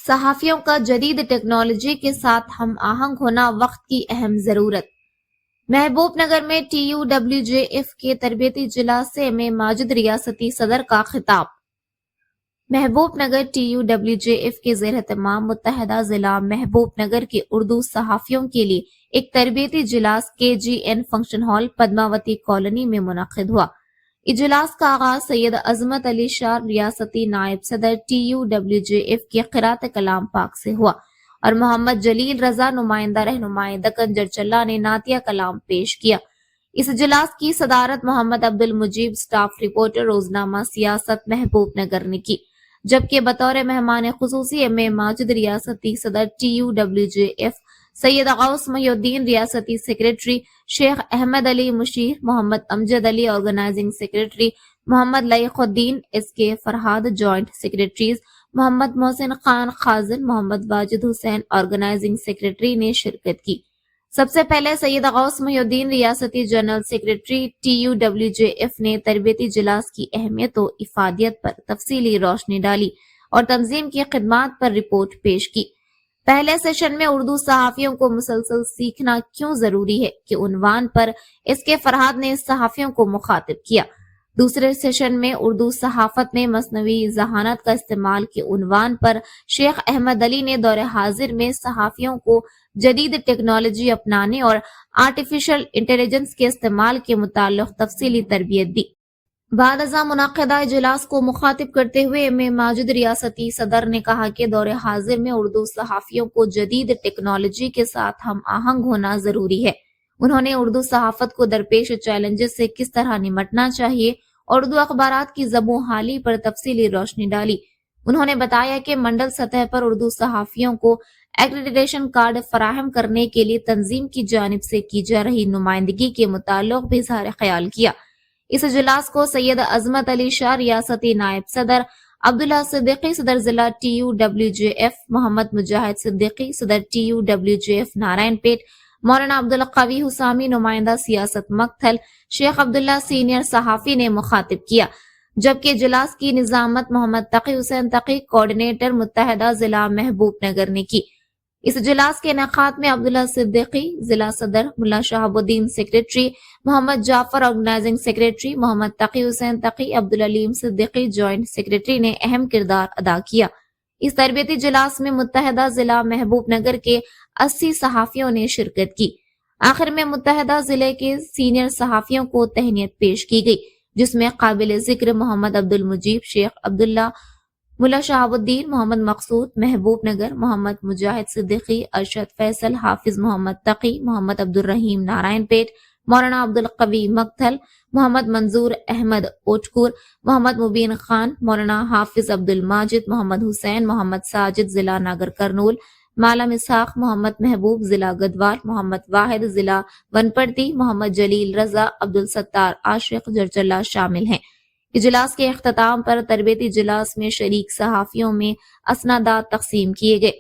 صحافیوں کا جدید ٹیکنالوجی کے ساتھ ہم آہنگ ہونا وقت کی اہم ضرورت۔ محبوب نگر میں TUWJF کے تربیتی اجلاس سے ایم اے ماجد ریاستی صدر کا خطاب۔ محبوب نگر TUWJF کے زیر اہتمام متحدہ ضلع محبوب نگر کے اردو صحافیوں کے لیے ایک تربیتی اجلاس KGN function hall Padmavati colony میں منعقد ہوا۔ اجلاس کا آغاز سید عظمت علی شاہ ریاستی نائب صدر TUWJF کے قرأت کلام پاک سے ہوا اور محمد جلیل رضا نمائندہ رہنمائے دکن جرچلہ نے نعتیہ کلام پیش کیا۔ اس اجلاس کی صدارت محمد عبد المجید سٹاف رپورٹر روزنامہ سیاست محبوب نگر نے کی، جبکہ بطور مہمان خصوصی ایم اے ماجد ریاستی صدر TUWJF، سید غوث محی الدین ریاستی سیکریٹری، شیخ احمد علی مشیر، محمد امجد علی آرگنائزنگ سیکریٹری، محمد لائق الدین SK Farhad joint secretaries, Muhammad Mohsin Khan خازن، محمد واجد حسین آرگنائزنگ سیکریٹری نے شرکت کی۔ سب سے پہلے سید غوث محی الدین ریاستی جنرل سیکریٹری TUWJF نے تربیتی اجلاس کی اہمیت و افادیت پر تفصیلی روشنی ڈالی اور تنظیم کی خدمات پر رپورٹ پیش کی۔ پہلے سیشن میں اردو صحافیوں کو مسلسل سیکھنا کیوں ضروری ہے کے عنوان پر SK فرہاد نے صحافیوں کو مخاطب کیا۔ دوسرے سیشن میں اردو صحافت میں مصنوعی ذہانت کا استعمال کے عنوان پر شیخ احمد علی نے دور حاضر میں صحافیوں کو جدید ٹیکنالوجی اپنانے اور آرٹیفیشل انٹیلیجنس کے استعمال کے متعلق تفصیلی تربیت دی۔ بعد ازاں منعقدہ اجلاس کو مخاطب کرتے ہوئے ایم اے ماجد ریاستی صدر نے کہا کہ دور حاضر میں اردو صحافیوں کو جدید ٹیکنالوجی کے ساتھ ہم آہنگ ہونا ضروری ہے۔ انہوں نے اردو صحافت کو درپیش چیلنجز سے کس طرح نمٹنا چاہیے اور اردو اخبارات کی زبوں حالی پر تفصیلی روشنی ڈالی۔ انہوں نے بتایا کہ منڈل سطح پر اردو صحافیوں کو ایکریڈیٹیشن کارڈ فراہم کرنے کے لیے تنظیم کی جانب سے کی جا رہی نمائندگی کے متعلق بھی اظہار خیال کیا۔ اس اجلاس کو سید عظمت علی شاہ ریاستی نائب صدر، عبداللہ صدیقی صدر ضلع TUWJF، محمد مجاہد صدیقی صدر TUWJF نارائن پیٹ، مولانا عبدالقوی حسامی نمائندہ سیاست مکتھل، شیخ عبداللہ سینئر صحافی نے مخاطب کیا، جبکہ اجلاس کی نظامت محمد تقی حسین تقی کوارڈینیٹر متحدہ ضلع محبوب نگر نے کی۔ اس اجلاس کے انعقاد میں عبداللہ صدیقی ضلع صدر، ملا شہاب الدین سیکریٹری، محمد جعفر آرگنائزنگ سیکریٹری، محمد تقی حسین تقی، عبدالعلیم صدیقی جوائنٹ سیکریٹری نے اہم کردار ادا کیا۔ اس تربیتی اجلاس میں متحدہ ضلع محبوب نگر کے 80 صحافیوں نے شرکت کی۔ آخر میں متحدہ ضلع کے سینئر صحافیوں کو تہنیت پیش کی گئی، جس میں قابل ذکر محمد عبد المجید، شیخ عبداللہ، ملا شہاب الدین، محمد مقصود محبوب نگر، محمد مجاہد صدیقی، ارشد فیصل، حافظ محمد تقی، محمد عبد الرحیم نارائن پیٹ، مولانا عبدالقوی مکتھل، محمد منظور احمد اوٹکور، محمد مبین خان، مولانا حافظ عبد الماجد، محمد حسین، محمد ساجد ضلع ناگر کرنول، مالا اسحاق، محمد محبوب ضلع گدوال، محمد واحد ضلع ونپرتی، محمد جلیل رضا، عبدالستار عاشق جرچلہ شامل ہیں۔ اجلاس کے اختتام پر تربیتی اجلاس میں شریک صحافیوں میں اسنادات تقسیم کیے گئے۔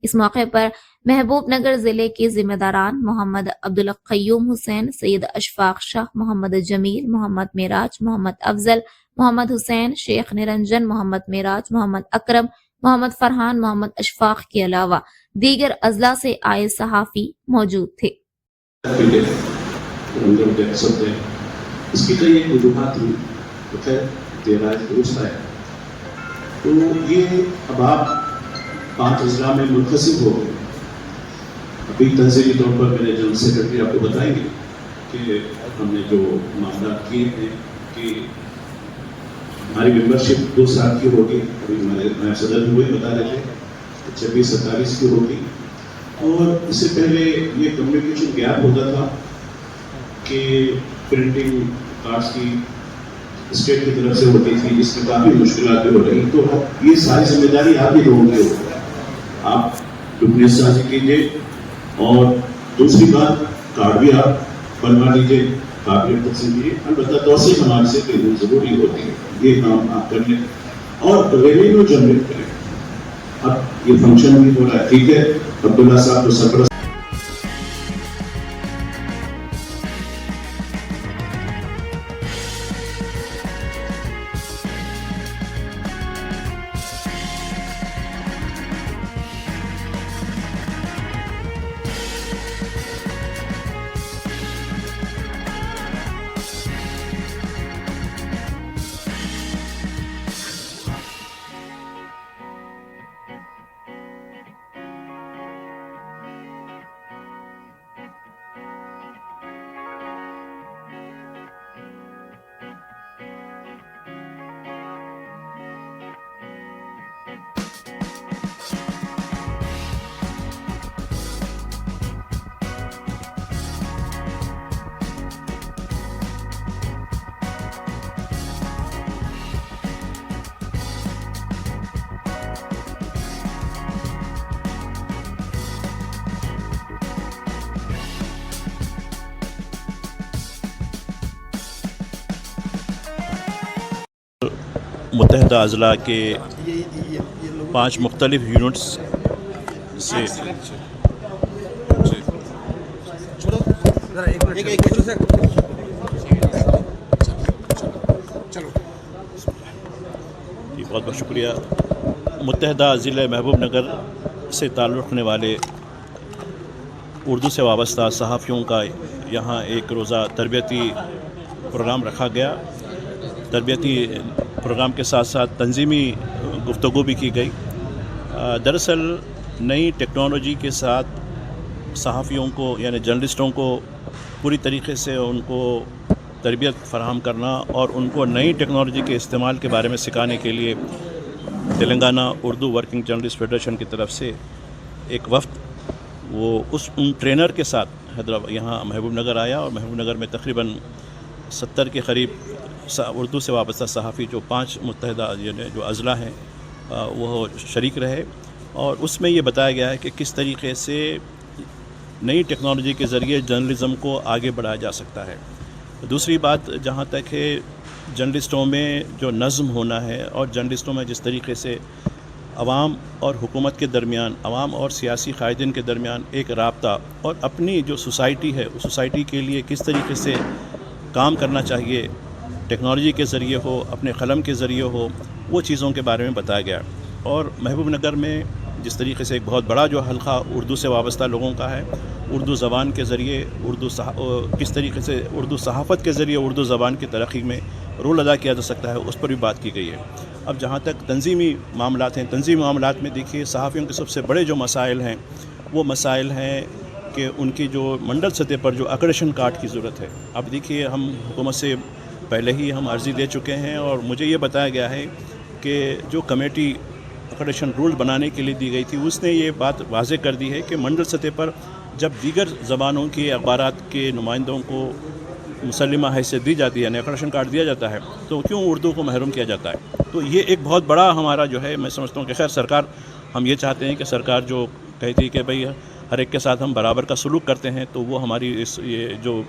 اس موقع پر محبوب نگر ضلع کے ذمہ داران محمد عبدالقیوم حسین، سید اشفاق شاہ، محمد جمیل، محمد معراج، محمد افضل، محمد حسین، شیخ نرنجن، محمد معراج، محمد اکرم، محمد فرحان، محمد اشفاق کے علاوہ دیگر اضلاع سے آئے صحافی موجود تھے۔ اس کی کئی وجوہات ہوئی، درست ہے تو یہ اب آپ 5 اضلاع میں منقسم ہو گئے۔ ابھی تنظیمی طور پر میرے جنرل سیکرٹری آپ کو بتائیں گے کہ ہم نے جو معاملات کیے ہیں کہ ہماری ممبرشپ 2 سال کی ہوگی، ابھی ہمارے نائب صدر بھی وہی بتا رہے تھے 26-27 کی ہوگی، اور اس سے پہلے یہ کمیونیکیشن گیپ ہوتا تھا کہ پرنٹنگ کارڈز کی اسٹیٹ کی طرف سے ہوتی تھی، جس میں کافی مشکلات بھی ہو رہی، تو یہ ساری ذمہ داری آپ ہی لوگوں کی ہوگی، آپ ڈپلیس سازی کیجیے، اور دوسری بات کارڈ بھی آپ بنوا لیجیے، قابلیت تقسیم کیجیے، البتہ توسیع ہمارے سے کہیں ضروری ہوتی ہے، یہ کام آپ کر لیں اور ریونیو جنریٹ کریں۔ اب یہ فنکشن بھی ہو رہا ہے، ٹھیک ہے، عبداللہ صاحب کو سرپرست متحدہ اضلاع کے 5 مختلف یونٹس سے بہت بہت شکریہ. متحدہ ضلع محبوب نگر سے تعلق رکھنے والے اردو سے وابستہ صحافیوں کا یہاں ایک روزہ تربیتی پروگرام رکھا گیا. تربیتی پروگرام کے ساتھ ساتھ تنظیمی گفتگو بھی کی گئی. دراصل نئی ٹیکنالوجی کے ساتھ صحافیوں کو یعنی جرنلسٹوں کو پوری طریقے سے ان کو تربیت فراہم کرنا اور ان کو نئی ٹیکنالوجی کے استعمال کے بارے میں سکھانے کے لیے Telangana Urdu working journalist federation کی طرف سے ایک وفد ان ٹرینر کے ساتھ حیدرآباد یہاں محبوب نگر آیا اور محبوب نگر میں تقریباً 70 کے قریب اردو سے وابستہ صحافی جو 5 متحدہ جو اضلاع ہیں وہ شریک رہے. اور اس میں یہ بتایا گیا ہے کہ کس طریقے سے نئی ٹیکنالوجی کے ذریعے جرنلزم کو آگے بڑھایا جا سکتا ہے. دوسری بات جہاں تک ہے جرنلسٹوں میں جو نظم ہونا ہے اور جرنلسٹوں میں جس طریقے سے عوام اور حکومت کے درمیان عوام اور سیاسی قائدین کے درمیان ایک رابطہ اور اپنی جو سوسائٹی ہے اس سوسائٹی کے لیے کس طریقے سے کام کرنا چاہیے ٹیکنالوجی کے ذریعے ہو اپنے قلم کے ذریعے ہو وہ چیزوں کے بارے میں بتایا گیا. اور محبوب نگر میں جس طریقے سے ایک بہت بڑا جو حلقہ اردو سے وابستہ لوگوں کا ہے اردو زبان کے ذریعے کس طریقے سے اردو صحافت کے ذریعے اردو زبان کی ترقی میں رول ادا کیا جا سکتا ہے اس پر بھی بات کی گئی ہے. اب جہاں تک تنظیمی معاملات ہیں تنظیمی معاملات میں دیکھیے صحافیوں کے سب سے بڑے جو مسائل ہیں وہ مسائل ہیں کہ ان کی جو منڈل سطح پر جو اکریڈیشن کارڈ کی ضرورت ہے. اب دیکھیے ہم حکومت سے پہلے ہی ہم عرضی دے چکے ہیں اور مجھے یہ بتایا گیا ہے کہ جو کمیٹی اکریڈیشن رول بنانے کے لیے دی گئی تھی اس نے یہ بات واضح کر دی ہے کہ منڈل سطح پر جب دیگر زبانوں کے اخبارات کے نمائندوں کو مسلمہ حیثیت دی جاتی ہے یعنی اکریڈیشن کارڈ دیا جاتا ہے تو کیوں اردو کو محروم کیا جاتا ہے. تو یہ ایک بہت بڑا ہمارا جو ہے میں سمجھتا ہوں کہ خیر سرکار ہم یہ چاہتے ہیں کہ سرکار جو کہتی ہے کہ بھئی ہر ایک کے ساتھ ہم برابر کا سلوک کرتے ہیں تو وہ ہماری جو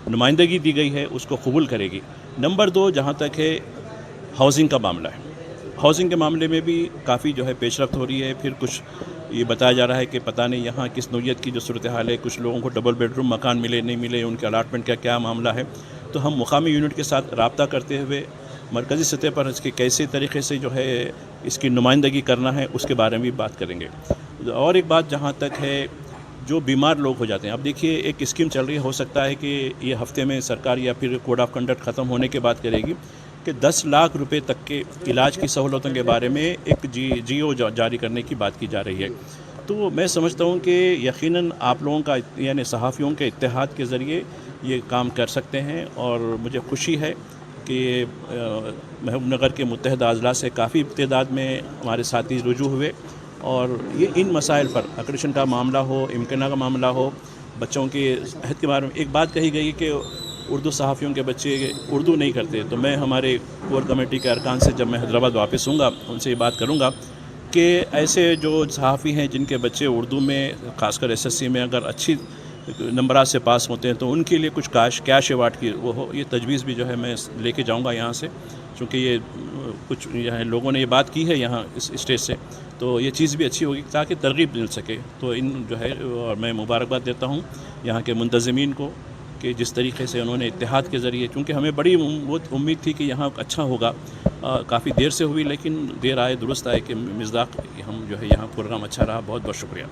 نمائندگی دی گئی ہے اس کو قبول کرے گی. نمبر 2 جہاں تک ہے ہاؤسنگ کا معاملہ ہے ہاؤسنگ کے معاملے میں بھی کافی جو ہے پیش رفت ہو رہی ہے. پھر کچھ یہ بتایا جا رہا ہے کہ پتہ نہیں یہاں کس نوعیت کی جو صورتحال ہے کچھ لوگوں کو ڈبل بیڈ روم مکان ملے نہیں ملے ان کے الاٹمنٹ کا کیا معاملہ ہے. تو ہم مقامی یونٹ کے ساتھ رابطہ کرتے ہوئے مرکزی سطح پر اس کے کیسے طریقے سے جو ہے اس کی نمائندگی کرنا ہے اس کے بارے میں بھی بات کریں گے. اور ایک بات جہاں تک ہے جو بیمار لوگ ہو جاتے ہیں اب دیکھیے ایک اسکیم چل رہی ہے ہو سکتا ہے کہ یہ ہفتے میں سرکار یا پھر کوڈ آف کنڈکٹ ختم ہونے کے بعد کرے گی کہ 10 لاکھ روپے تک کے علاج کی سہولتوں کے بارے میں ایک جی او جاری کرنے کی بات کی جا رہی ہے. تو میں سمجھتا ہوں کہ یقیناً آپ لوگوں کا یعنی صحافیوں کے اتحاد کے ذریعے یہ کام کر سکتے ہیں اور مجھے خوشی ہے کہ محبوب نگر کے متحدہ اضلاع سے کافی تعداد میں ہمارے ساتھی رجوع ہوئے اور یہ ان مسائل پر اکریڈیشن کا معاملہ ہو امکنہ کا معاملہ ہو بچوں کے عہد کے بارے میں ایک بات کہی گئی کہ اردو صحافیوں کے بچے اردو نہیں کرتے. تو میں ہمارے کور کمیٹی کے ارکان سے جب میں حیدرآباد واپس ہوں گا ان سے یہ بات کروں گا کہ ایسے جو صحافی ہیں جن کے بچے اردو میں خاص کر SSC میں اگر اچھی نمبرات سے پاس ہوتے ہیں تو ان کے لیے کچھ کیش ایوارڈ کی وہ ہو. یہ تجویز بھی جو ہے میں لے کے جاؤں گا یہاں سے چونکہ یہ کچھ یہاں لوگوں نے یہ بات کی ہے یہاں اس اسٹیج سے تو یہ چیز بھی اچھی ہوگی تاکہ ترغیب مل سکے. تو ان جو ہے اور میں مبارکباد دیتا ہوں یہاں کے منتظمین کو کہ جس طریقے سے انہوں نے اتحاد کے ذریعے چونکہ ہمیں بڑی امید تھی کہ یہاں اچھا ہوگا کافی دیر سے ہوئی لیکن دیر آئے درست آئے کہ مصداق ہم جو ہے یہاں پروگرام اچھا رہا. بہت بہت شکریہ.